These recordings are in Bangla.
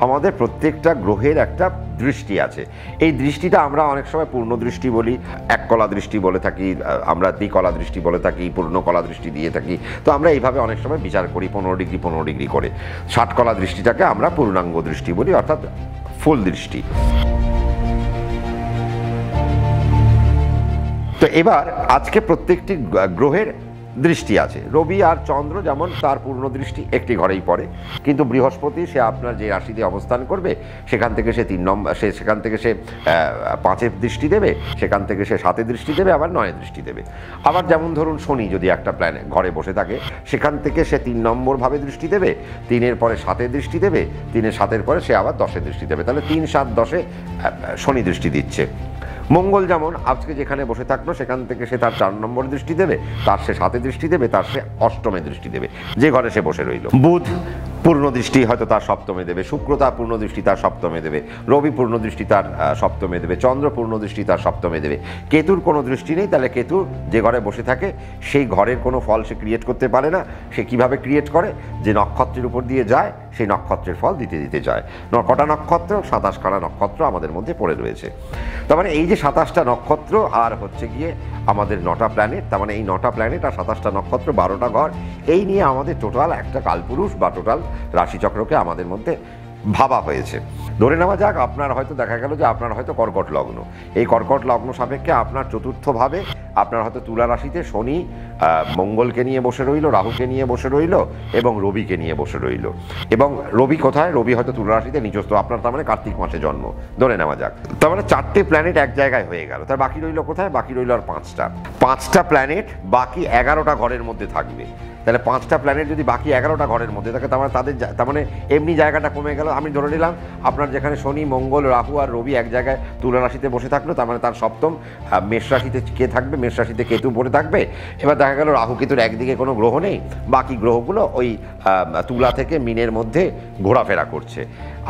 আমাদের প্রত্যেকটা গ্রহের একটা দৃষ্টি আছে। এই দৃষ্টিটা আমরা অনেক সময় পূর্ণ দৃষ্টি বলি, এক কলা দৃষ্টি বলে থাকি, আমরা দ্বিকলা দৃষ্টি বলে থাকি, পূর্ণ কলা দৃষ্টি দিয়ে থাকি। তো আমরা এইভাবে অনেক সময় বিচার করি 15 ডিগ্রি করে। 60 কলা দৃষ্টিটাকে আমরা পূর্ণাঙ্গ দৃষ্টি বলি, অর্থাৎ ফুল দৃষ্টি। তো এবার আজকে প্রত্যেকটি গ্রহের দৃষ্টি আছে। রবি আর চন্দ্র যেমন তার পূর্ণ দৃষ্টি একটি ঘরেই পড়ে, কিন্তু বৃহস্পতি সে আপনার যে রাশিতে অবস্থান করবে সেখান থেকে সে 3 নম্বর, সেখান থেকে সে 5-এ দৃষ্টি দেবে, সেখান থেকে সে 7-এ দৃষ্টি দেবে, আবার 9-এ দৃষ্টি দেবে। আবার যেমন ধরুন শনি যদি একটা প্ল্যানে ঘরে বসে থাকে, সেখান থেকে সে 3 নম্বর ভাবে দৃষ্টি দেবে, 3-এর পরে 7-এ দৃষ্টি দেবে, 3-এর 7-এর পরে সে আবার 10-এ দৃষ্টি দেবে। তাহলে 3, 7, 10-এ শনি দৃষ্টি দিচ্ছে। মঙ্গল যেমন আজকে যেখানে বসে থাকলো সেখান থেকে সে তার 4 নম্বর দৃষ্টি দেবে, তার সে 7-এ দৃষ্টি দেবে, তার সে 8মে দৃষ্টি দেবে, যে ঘরে সে বসে রইল। বুধ পূর্ণ দৃষ্টি হয়তো তার 7মে দেবে, শুক্র তার পূর্ণ দৃষ্টি তার 7মে দেবে, রবি পূর্ণ দৃষ্টি তার 7মে দেবে, চন্দ্র পূর্ণ দৃষ্টি তার 7মে দেবে। কেতুর কোনো দৃষ্টি নেই, তাহলে কেতু যে ঘরে বসে থাকে সেই ঘরের কোনো ফল সে ক্রিয়েট করতে পারে না। সে কিভাবে ক্রিয়েট করে? যে নক্ষত্রের উপর দিয়ে যায় সেই নক্ষত্রের ফল দিতে দিতে যায়। কটা নক্ষত্র? 27 খানা নক্ষত্র আমাদের মধ্যে পড়ে রয়েছে। তার মানে এই যে 27টা নক্ষত্র আর হচ্ছে গিয়ে আমাদের 9টা প্ল্যানেট, তার মানে এই 9টা প্ল্যানেট আর 27টা নক্ষত্র, 12টা ঘর, এই নিয়ে আমাদের টোটাল একটা কালপুরুষ বা টোটাল রাশিচক্রকে আমাদের মধ্যে ভাবা হয়েছে। ধরে নেওয়া যাক আপনার হয়তো দেখা গেল যে আপনার হয়তো কর্কট লগ্ন। এই কর্কট লগ্ন সাপেক্ষে আপনার চতুর্থভাবে আপনার হয়তো তুলা রাশিতে শনি মঙ্গলকে নিয়ে বসে রইল, রাহুকে নিয়ে বসে রইল এবং রবিকে নিয়ে বসে রইল। এবং রবি কোথায়? রবি হয়তো তুলা রাশিতে নিচস্থ, আপনার তার মানে কার্তিক মাসে জন্ম ধরে নেওয়া যাক। তার মানে 4টে প্ল্যানেট এক জায়গায় হয়ে গেল। তার বাকি রইল কোথায়? বাকি রইল আর 5টা প্ল্যানেট বাকি 11টা ঘরের মধ্যে থাকবে। তাহলে 5টা প্ল্যানেট যদি বাকি 11টা ঘরের মধ্যে থাকে, তার মানে এমনি জায়গাটা কমে গেল। আমি ধরে নিলাম আপনার যেখানে শনি, মঙ্গল, রাহু আর রবি এক জায়গায় তুলা রাশিতে বসে থাকলো, তার মানে তার 7ম মেষ রাশিতে কে থাকবে? মেষ রাশিতে কেতু পড়ে থাকবে। এবার দেখা গেল রাহু কেতুর একদিকে কোনো গ্রহ নেই, বাকি গ্রহগুলো ওই তুলা থেকে মিনের মধ্যে ঘোরাফেরা করছে।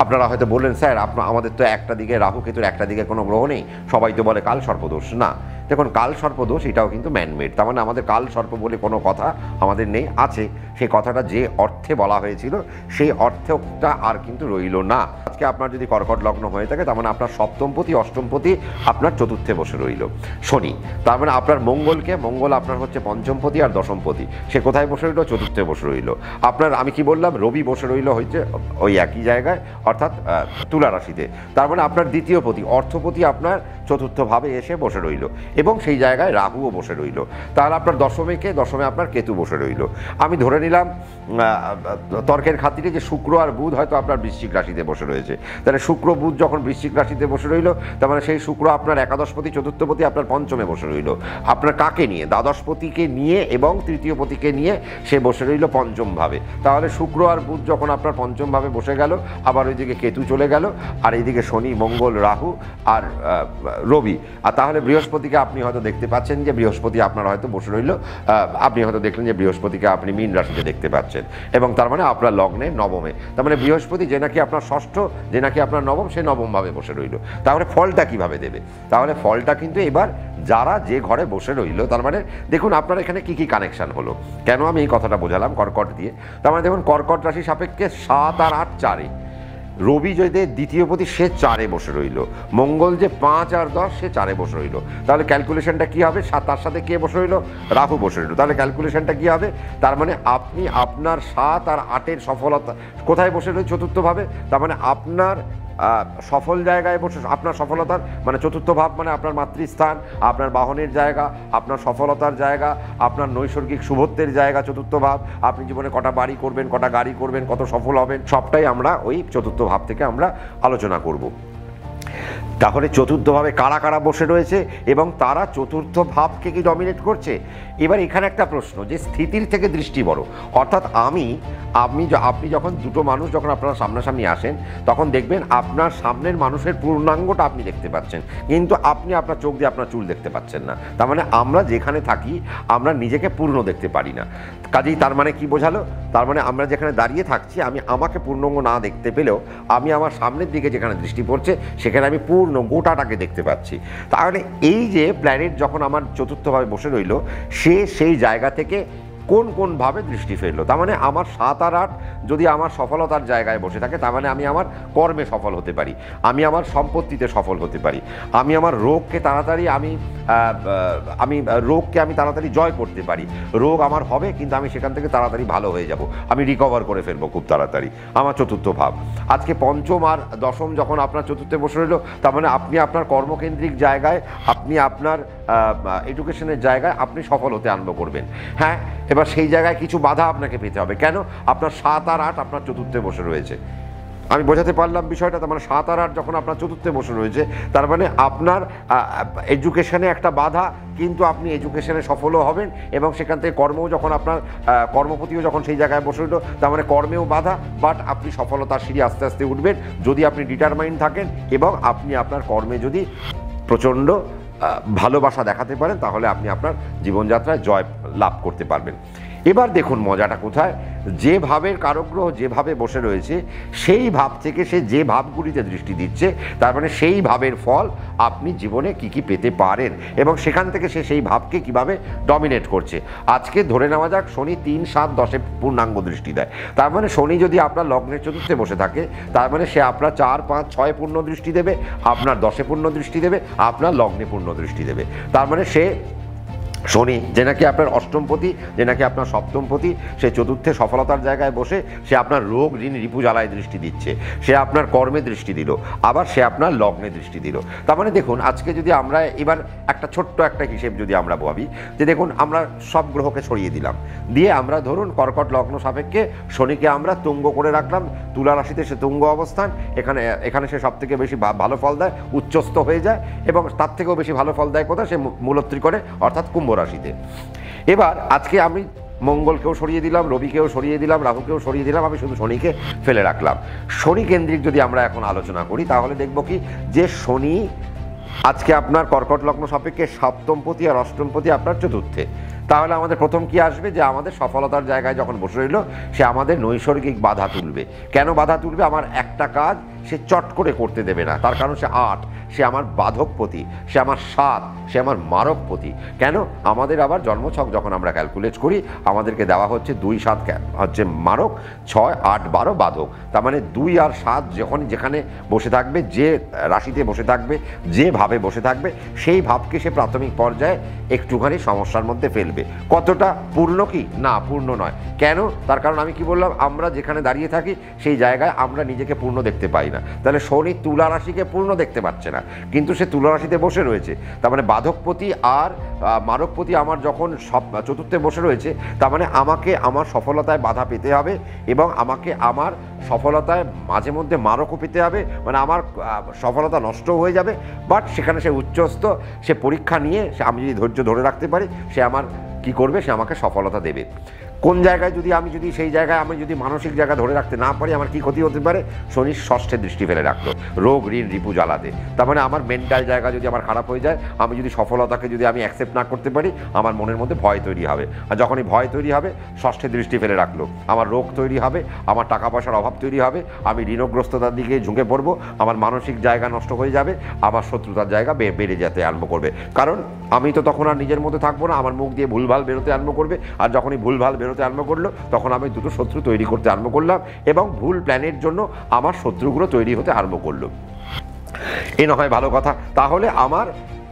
আপনারা হয়তো বললেন স্যার আমাদের তো একটা দিকে রাহু কেতুর একটা দিকে কোনো গ্রহ নেই, সবাই তো বলে কাল সর্পদোষ। না, দেখুন কাল সর্পদোষ এটাও কিন্তু ম্যানমেড। তার মানে আমাদের কাল সর্প বলে কোনো কথা আমাদের নেই, আছে। সেই কথাটা যে অর্থে বলা হয়েছিল সেই অর্থটা আর কিন্তু রইল না। আজকে আপনার যদি কর্কট লগ্ন হয়ে থাকে, তার মানে আপনার 7মপতি 8মপতি আপনার 4র্থে বসে রইল শনি। তার মানে আপনার মঙ্গল আপনার হচ্ছে 5মপতি আর 10মপতি, সে কোথায় বসে রইল? 4র্থে বসে রইল। আপনার আমি কি বললাম? রবি বসে রইল হচ্ছে ওই একই জায়গায়, অর্থাৎ তুলা রাশিতে। তার মানে আপনার 2য় পতি অর্থপতি আপনার 4র্থ ভাবে এসে বসে রইল এবং সেই জায়গায় রাহুও বসে রইল। তাহলে আপনার 10মে আপনার কেতু বসে রইল। আমি ধরে নিলাম তর্কের খাতিরে যে শুক্র আর বুধ হয়তো আপনার বৃশ্চিক রাশিতে বসে রয়েছে। তাহলে শুক্র বুধ যখন বৃশ্চিক রাশিতে বসে রইল, তার মানে সেই শুক্র আপনার একাদশপতি 4র্থপতি আপনার 5মে বসে রইল। আপনার কাকে নিয়ে? দ্বাদশপতিকে নিয়ে এবং 3য় পতিকে নিয়ে সে বসে রইল 5ম ভাবে। তাহলে শুক্র আর বুধ যখন আপনার 5ম ভাবে বসে গেল, আবার ওইদিকে কেতু চলে গেল, আর এইদিকে শনি, মঙ্গল, রাহু আর রবি। আর তাহলে বৃহস্পতিকে আপনি হয়তো দেখতে পাচ্ছেন যে বৃহস্পতি আপনার হয়তো বসে রইল, আপনি হয়তো দেখলেন যে বৃহস্পতিকে আপনি মীন রাশিতে দেখতে পাচ্ছেন এবং তার মানে আপনার লগ্নে 9মে। তার মানে বৃহস্পতি যে নাকি আপনার 6ষ্ঠ, যে নাকি আপনার 9ম, সে 9ম ভাবে বসে রইল। তাহলে ফলটা কিভাবে দেবে? তাহলে ফলটা কিন্তু এবার যারা যে ঘরে বসে রইল, তার মানে দেখুন আপনার এখানে কি কি কানেকশন হলো। কেন আমি এই কথাটা বোঝালাম কর্কট দিয়ে? তার মানে দেখুন কর্কট রাশি সাপেক্ষে 7 আর 8 4-এ, রবি যদি 2য় পতি সে 4-এ বসে রইল, মঙ্গল যে 5 আর 10 সে 4-এ বসে রইল। তাহলে ক্যালকুলেশনটা কি হবে? তার সাথে কে বসে রইল? রাহু বসে রইল। তাহলে ক্যালকুলেশনটা কি হবে? তার মানে আপনি আপনার 7 আর 8-এর সফলতা কোথায় বসে রয়েছে? 4র্থ ভাবে। তার মানে আপনার সফল জায়গায় বসে আপনার সফলতার মানে 4র্থ ভাব মানে আপনার মাতৃস্থান, আপনার বাহনের জায়গা, আপনার সফলতার জায়গা, আপনার নৈসর্গিক শুভত্বের জায়গা 4র্থ ভাব। আপনি জীবনে কটা বাড়ি করবেন, কটা গাড়ি করবেন, কত সফল হবেন, সবটাই আমরা ওই 4র্থ ভাব থেকে আমরা আলোচনা করব। তাহলে 4র্থ ভাবে কারা কারা বসে রয়েছে এবং তারা 4র্থ ভাবকে কি ডমিনেট করছে? এবার এখানে একটা প্রশ্ন যে স্থিতির থেকে দৃষ্টি বড়, অর্থাৎ আপনি যখন দুটো মানুষ যখন আপনারা সামনাসামনি আসেন, তখন দেখবেন আপনার সামনের মানুষের পূর্ণাঙ্গটা আপনি দেখতে পাচ্ছেন, কিন্তু আপনি আপনার চোখ দিয়ে আপনার চুল দেখতে পাচ্ছেন না। তার মানে আমরা যেখানে থাকি আমরা নিজেকে পূর্ণ দেখতে পারি না। কাজেই তার মানে কি বোঝালো? তার মানে আমরা যেখানে দাঁড়িয়ে থাকছি, আমি আমাকে পূর্ণাঙ্গ না দেখতে পেলেও আমি আমার সামনের দিকে যেখানে দৃষ্টি পড়ছে সেখানে আমি পূর্ণ গোটাটাকে দেখতে পাচ্ছি। তাহলে এই যে প্ল্যানেট যখন আমার 4র্থ ভাবে বসে রইল, সে সেই জায়গা থেকে কোন কোনভাবে দৃষ্টি ফেললো। তার মানে আমার 7 আর 8 যদি আমার সফলতার জায়গায় বসে থাকে, তার মানে আমি আমার কর্মে সফল হতে পারি, আমি আমার সম্পত্তিতে সফল হতে পারি, আমি আমার রোগকে তাড়াতাড়ি আমি রোগকে আমি তাড়াতাড়ি জয় করতে পারি। রোগ আমার হবে কিন্তু আমি সেখান থেকে তাড়াতাড়ি ভালো হয়ে যাব, আমি রিকভার করে ফেলবো খুব তাড়াতাড়ি। আমার চতুর্থ ভাব। আজকে পঞ্চম আর দশম যখন আপনার চতুর্থে বসে রইল, তার মানে আপনি আপনার কর্মকেন্দ্রিক জায়গায়, আপনি আপনার এডুকেশনের জায়গায় আপনি সফল হতে আরম্ভ করবেন। হ্যাঁ, এবার সেই জায়গায় কিছু বাধা আপনাকে পেতে হবে। কেন? আপনার 7 আর 8 আপনার চতুর্থে বসে রয়েছে। আমি বোঝাতে পারলাম বিষয়টা? তার মানে 7 আর 8 যখন আপনার চতুর্থে বসে রয়েছে, তার মানে আপনার এডুকেশনে একটা বাধা, কিন্তু আপনি এডুকেশনে সফলও হবেন এবং সেখান থেকে কর্মও যখন আপনার কর্মপতিও যখন সেই জায়গায় বসে উঠল, তার মানে কর্মেও বাধা, বাট আপনি সফলতার সিঁড়ি আস্তে আস্তে উঠবেন যদি আপনি ডিটারমাইন্ড থাকেন এবং আপনি আপনার কর্মে যদি প্রচণ্ড ভালোবাসা দেখাতে পারেন, তাহলে আপনি আপনার জীবনযাত্রায় জয় লাভ করতে পারবেন। এবার দেখুন মজাটা কোথায়, যে ভাবের কারকগ্রহ যেভাবে বসে রয়েছে সেই ভাব থেকে সে যে ভাবগুলিতে দৃষ্টি দিচ্ছে, তার মানে সেই ভাবের ফল আপনি জীবনে কি কি পেতে পারেন এবং সেখান থেকে সে সেই ভাবকে কিভাবে ডমিনেট করছে। আজকে ধরে নেওয়া যাক শনি 3, 7, 10-এ পূর্ণাঙ্গ দৃষ্টি দেয়, তার মানে শনি যদি আপনার লগ্নের চতুর্থে বসে থাকে, তার মানে সে আপনার 4, 5, 6 পূর্ণ দৃষ্টি দেবে, আপনার 10-এ পূর্ণ দৃষ্টি দেবে, আপনার লগ্নে পূর্ণ দৃষ্টি দেবে। তার মানে সে শনি যে নাকি আপনার অষ্টমপতি, যে নাকি আপনার সপ্তমপতি, সে চতুর্থে সফলতার জায়গায় বসে সে আপনার রোগ ঋণ রিপু জ্বালায় দৃষ্টি দিচ্ছে, সে আপনার কর্মে দৃষ্টি দিল, আবার সে আপনার লগ্নে দৃষ্টি দিল। তার মানে দেখুন আজকে যদি আমরা এবার একটা ছোট্ট একটা হিসেব যদি আমরা ভাবি, যে দেখুন আমরা সব গ্রহকে সরিয়ে দিলাম, দিয়ে আমরা ধরুন কর্কট লগ্ন সাপেক্ষে শনিকে আমরা তুঙ্গ করে রাখলাম, তুলা রাশিতে সে তুঙ্গ অবস্থান, এখানে সে সব থেকে বেশি ভালো ফল দেয়, উচ্চস্থ হয়ে যায়, এবং তার থেকেও বেশি ভালো ফল দেয় কোথায়? সে মূলত্রী করে, অর্থাৎ কুম্ভ রাশিতে। এবার আজকে আমি মঙ্গলকেও সরিয়ে দিলাম, রবিকেও সরিয়ে দিলাম, রাহুকেও সরিয়ে দিলাম, আমি শুধু শনিকে ফেলে রাখলাম। শনি কেন্দ্রিক যদি আমরা এখন আলোচনা করি, তাহলে দেখব কি যে শনি আজকে আপনার কর্কট লগ্ন সাপেক্ষে সপ্তমপতি আর অষ্টমপতি আপনার চতুর্থে। তাহলে আমাদের প্রথম কি আসবে, যে আমাদের সফলতার জায়গায় যখন বসে রইল, সে আমাদের নৈসর্গিক বাধা তুলবে। কেন বাধা তুলবে? আমার একটা কাজ সে চট করে করতে দেবে না, তার কারণ সে 8, সে আমার বাধকপতি, সে আমার 7, সে আমার মারকপতি। কেন? আমাদের আবার জন্মছক যখন আমরা ক্যালকুলেট করি, আমাদেরকে দেওয়া হচ্ছে 2, 7 হচ্ছে মারক, 6, 8, 12 বাধক। তার মানে 2 আর 7 যখন যেখানে বসে থাকবে, যে রাশিতে বসে থাকবে, যে ভাবে বসে থাকবে, সেই ভাবকে সে প্রাথমিক পর্যায়ে একটুখানি সমস্যার মধ্যে ফেলবে। কতটা? পূর্ণ কি? না, পূর্ণ নয়। কেন? তার কারণ আমি কি বললাম, আমরা যেখানে দাঁড়িয়ে থাকি সেই জায়গায় আমরা নিজেকে পূর্ণ দেখতে পাই না। তাহলে শনি তুলা রাশিকে পূর্ণ দেখতে পাচ্ছে না, কিন্তু সে তুলা রাশিতে বসে রয়েছে। তার মানে বাধকপতি আর মারকপতি আমার যখন চতুর্থে বসে রয়েছে, তার মানে আমাকে আমার সফলতায় বাধা পেতে হবে এবং আমাকে আমার সফলতায় মাঝে মধ্যে মারকও পেতে হবে, মানে আমার সফলতা নষ্ট হয়ে যাবে। বাট সেখানে সে উচ্চস্থ, সে পরীক্ষা নিয়ে আমি যদি ধৈর্য ধরে রাখতে পারি, সে আমার কি করবে? সে আমাকে সফলতা দেবে। কোন জায়গায় যদি সেই জায়গায় আমি যদি মানসিক জায়গা ধরে রাখতে না পারি, আমার কি ক্ষতি হতে পারে? শনি ষষ্ঠে দৃষ্টি ফেলে রাখলো, রোগ ঋণ রিপু জ্বালাতে। তার মানে আমার মেন্টাল জায়গা যদি আমার খারাপ হয়ে যায়, আমি যদি সফলতাকে যদি আমি অ্যাকসেপ্ট না করতে পারি, আমার মনের মধ্যে ভয় তৈরি হবে, আর যখনই ভয় তৈরি হবে, ষষ্ঠে দৃষ্টি ফেলে রাখলো, আমার রোগ তৈরি হবে, আমার টাকা পয়সার অভাব তৈরি হবে, আমি ঋণগ্রস্ততার দিকে ঝুঁকে পড়বো, আমার মানসিক জায়গা নষ্ট হয়ে যাবে, আমার শত্রুতার জায়গা বেড়ে যেতে আরম্ভ করবে। কারণ আমি তো তখন আর নিজের মধ্যে থাকবো না, আমার মুখ দিয়ে ভুলভাল বেরোতে আরম্ভ করবে, আর যখনই ভুলভাল বেরোতে আরম্ভ করলো, তখন আমি দুটো শত্রু তৈরি করতে আরম্ভ করলাম এবং ভুল প্ল্যানের জন্য আমার শত্রুগুলো তৈরি হতে আরম্ভ করলো। এ না হয় ভালো কথা।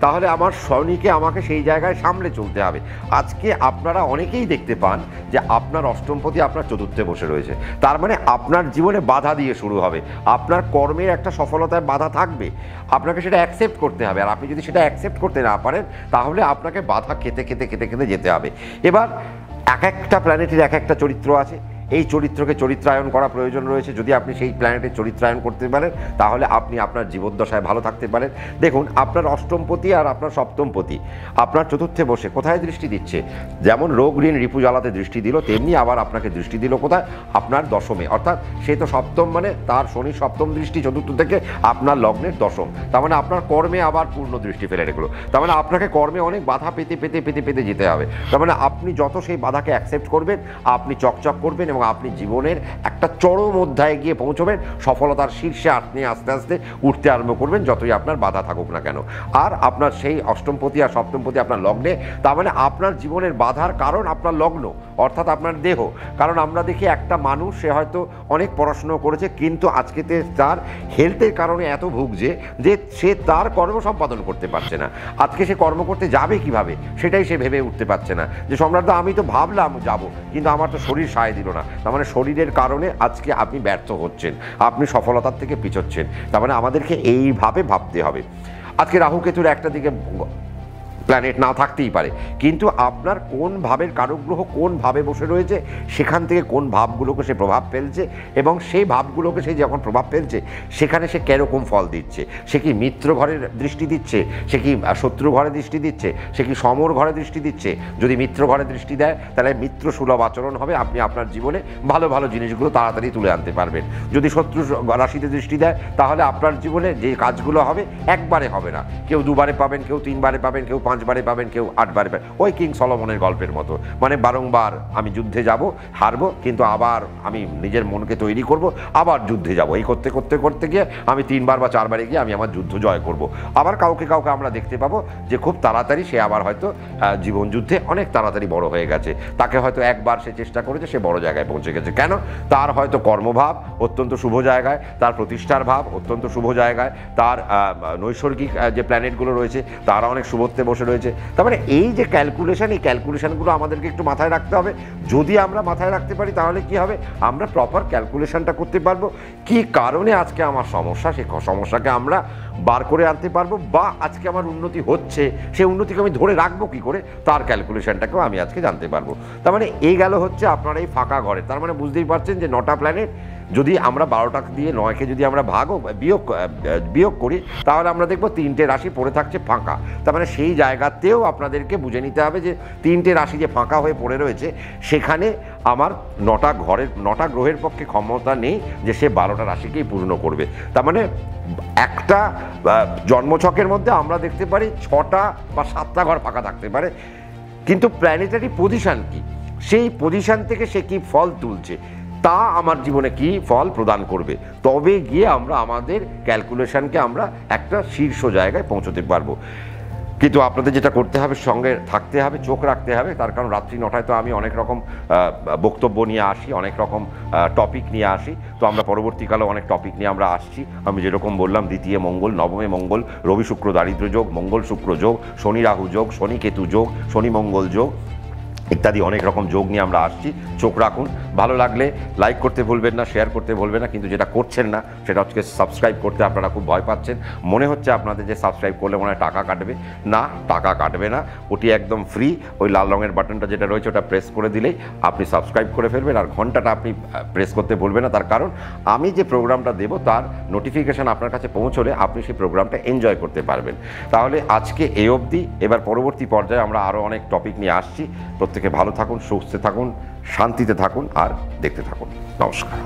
তাহলে আমার শনিকে আমাকে সেই জায়গায় সামলে চলতে হবে। আজকে আপনারা অনেকেই দেখতে পান যে আপনার অষ্টমপতি আপনার চতুর্থে বসে রয়েছে, তার মানে আপনার জীবনে বাধা দিয়ে শুরু হবে, আপনার কর্মের একটা সফলতায় বাধা থাকবে, আপনাকে সেটা অ্যাকসেপ্ট করতে হবে। আর আপনি যদি সেটা অ্যাকসেপ্ট করতে না পারেন, তাহলে আপনাকে বাধা খেতে খেতে খেতে খেতে যেতে হবে। এবার এক একটা প্ল্যানেটের এক একটা চরিত্র আছে, এই চরিত্রকে চরিত্রায়ন করা প্রয়োজন রয়েছে। যদি আপনি সেই প্ল্যানেটের চরিত্রায়ন করতে পারেন, তাহলে আপনি আপনার জীবদ্দশায় ভালো থাকতে পারেন। দেখুন আপনার অষ্টমপতি আর আপনার সপ্তমপতি আপনার চতুর্থে বসে কোথায় দৃষ্টি দিচ্ছে? যেমন রোগ ঋণ রিপু জ্বালাতে দৃষ্টি দিল, তেমনি আবার আপনাকে দৃষ্টি দিল কোথায়? আপনার দশমে। অর্থাৎ সে তো সপ্তম, মানে তার শনি সপ্তম দৃষ্টি চতুর্থ থেকে আপনার লগ্নের দশম। তার মানে আপনার কর্মে আবার পূর্ণ দৃষ্টি ফেলে রেখলো। তার মানে আপনাকে কর্মে অনেক বাধা পেতে পেতে পেতে পেতে যেতে হবে। তার মানে আপনি যত সেই বাধাকে অ্যাকসেপ্ট করবেন, আপনি চকচক করবেন এবং এবং আপনি জীবনের একটা চরম অধ্যায়ে গিয়ে পৌঁছবেন, সফলতার শীর্ষে আপনি আস্তে আস্তে উঠতে আরম্ভ করবেন, যতই আপনার বাধা থাকুক না কেন। আর আপনার সেই অষ্টমপতি আর সপ্তমপতি আপনার লগ্নে, তার মানে আপনার জীবনের বাধার কারণ আপনার লগ্ন, অর্থাৎ আপনার দেহ। কারণ আমরা দেখি একটা মানুষ, সে হয়তো অনেক পড়াশুনো করেছে, কিন্তু আজকেতে তার হেলথের কারণে এত ভুগছে যে সে তার কর্ম সম্পাদন করতে পারছে না। আজকে সে কর্ম করতে যাবে কিভাবে সেটাই সে ভেবে উঠতে পারছে না, যে সম্রাটদা আমি তো ভাবলাম যাব, কিন্তু আমার তো শরীর সায় দিল না। তার মানে শরীরের কারণে আজকে আপনি ব্যর্থ হচ্ছেন, আপনি সফলতার থেকে পিছোচ্ছেন। তার মানে আমাদেরকে এইভাবে ভাবতে হবে। আজকে রাহু কেতুর একটা দিকে প্ল্যানেট না থাকতেই পারে, কিন্তু আপনার কোন ভাবের কারকগ্রহ কোন ভাবে বসে রয়েছে, সেখান থেকে কোন ভাবগুলোকে সে প্রভাব ফেলছে, এবং সেই ভাবগুলোকে সে যখন প্রভাব ফেলছে সেখানে সে কীরকম ফল দিচ্ছে। সে কি মিত্র ঘরের দৃষ্টি দিচ্ছে, সে কি শত্রু ঘরে দৃষ্টি দিচ্ছে, সে কি সমর ঘরে দৃষ্টি দিচ্ছে। যদি মিত্র ঘরে দৃষ্টি দেয় তাহলে মিত্র সুলভ আচরণ হবে, আপনি আপনার জীবনে ভালো ভালো জিনিসগুলো তাড়াতাড়ি তুলে আনতে পারবেন। যদি শত্রু রাশিতে দৃষ্টি দেয় তাহলে আপনার জীবনে যে কাজগুলো হবে একবারে হবে না, কেউ দুবারে পাবেন, কেউ তিনবারে পাবেন, কেউ 5 বারে পাবেন, কেউ 8 বারে পাবেন। ওই কিং সলোমনের গল্পের মতো, মানে বারংবার আমি যুদ্ধে যাব, হারবো, কিন্তু আবার আমি নিজের মনকে তৈরি করব, আবার যুদ্ধে যাব। এই করতে করতে করতে গিয়ে আমি 3 বার বা 4 বারে গিয়ে আমি আমার যুদ্ধ জয় করব। আবার কাউকে কাউকে আমরা দেখতে পাবো যে খুব তাড়াতাড়ি সে আবার হয়তো জীবন যুদ্ধে অনেক তাড়াতাড়ি বড় হয়ে গেছে। তাকে হয়তো একবার সে চেষ্টা করেছে, সে বড় জায়গায় পৌঁছে গেছে। কেন? তার হয়তো কর্মভাব অত্যন্ত শুভ জায়গায়, তার প্রতিষ্ঠার ভাব অত্যন্ত শুভ জায়গায়, তার নৈসর্গিক যে প্ল্যানেটগুলো রয়েছে তারা অনেক শুভত্বে বসে রয়েছে। তার মানে এই যে ক্যালকুলেশন, এই ক্যালকুলেশনগুলো আমাদেরকে একটু মাথায় রাখতে হবে। যদি আমরা মাথায় রাখতে পারি তাহলে কি হবে, আমরা প্রপার ক্যালকুলেশনটা করতে পারবো, কি কারণে আজকে আমার সমস্যা, সেই সমস্যাকে আমরা বার করে আনতে পারবো, বা আজকে আমার উন্নতি হচ্ছে সেই উন্নতিকে আমি ধরে রাখবো কি করে, তার ক্যালকুলেশনটাকেও আমি আজকে জানতে পারবো। তার মানে এই গেল হচ্ছে আপনার এই ফাঁকা ঘরে। তার মানে বুঝতেই পারছেন যে 9টা প্ল্যানেট, যদি আমরা 12টা দিয়ে 9কে যদি আমরা বিয়োগ করি তাহলে আমরা দেখবো 3টে রাশি পড়ে থাকছে ফাঁকা। তার মানে সেই জায়গাতেও আপনাদেরকে বুঝে নিতে হবে যে 3টে রাশি যে ফাঁকা হয়ে পড়ে রয়েছে সেখানে আমার 9টা গ্রহের পক্ষে ক্ষমতা নেই যে সে 12টা রাশিকেই পূর্ণ করবে। তার মানে একটা জন্মছকের মধ্যে আমরা দেখতে পারি 6টা বা 7টা ঘর ফাঁকা থাকতে পারে, কিন্তু প্ল্যানেটারি পজিশন কি, সেই পজিশন থেকে সে কি ফল তুলছে, তা আমার জীবনে কি ফল প্রদান করবে, তবে গিয়ে আমরা আমাদের ক্যালকুলেশনকে আমরা একটা শীর্ষ জায়গায় পৌঁছতে পারবো। কিন্তু আপনাদের যেটা করতে হবে, সঙ্গে থাকতে হবে, চোখ রাখতে হবে। তার কারণ রাত্রি 9টায় তো আমি অনেক রকম বক্তব্য নিয়ে আসি, অনেক রকম টপিক নিয়ে আসি। তো আমরা পরবর্তীকালে অনেক টপিক নিয়ে আমরা আসছি। আমি যেরকম বললাম, দ্বিতীয় মঙ্গল, নবমে মঙ্গল, রবি শুক্র দারিদ্র যোগ, মঙ্গল শুক্র যোগ, শনি রাহু যোগ, শনি কেতু যোগ, শনি মঙ্গল যোগ ইত্যাদি অনেক রকম যোগ নিয়ে আমরা আসছি। চোখ রাখুন। ভালো লাগলে লাইক করতে ভুলবেন না, শেয়ার করতে ভুলবেন না, কিন্তু যেটা করছেন না সেটা হচ্ছে সাবস্ক্রাইব করতে আপনারা খুব ভয় পাচ্ছেন। মনে হচ্ছে আপনাদের যে সাবস্ক্রাইব করলে মনে হয় টাকা কাটবে, না, টাকা কাটবে না, ওটি একদম ফ্রি। ওই লাল রঙের বাটনটা যেটা রয়েছে ওটা প্রেস করে দিলেই আপনি সাবস্ক্রাইব করে ফেলবেন, আর ঘন্টাটা আপনি প্রেস করতে ভুলবেন না। তার কারণ আমি যে প্রোগ্রামটা দেবো তার নোটিফিকেশান আপনার কাছে পৌঁছলে আপনি সেই প্রোগ্রামটা এনজয় করতে পারবেন। তাহলে আজকে এই অবধি। এবার পরবর্তী পর্যায়ে আমরা আরও অনেক টপিক নিয়ে আসছি। প্রত্যেকে ভালো থাকুন, সুস্থ থাকুন, শান্তিতে থাকুন আর দেখতে থাকুন। নমস্কার।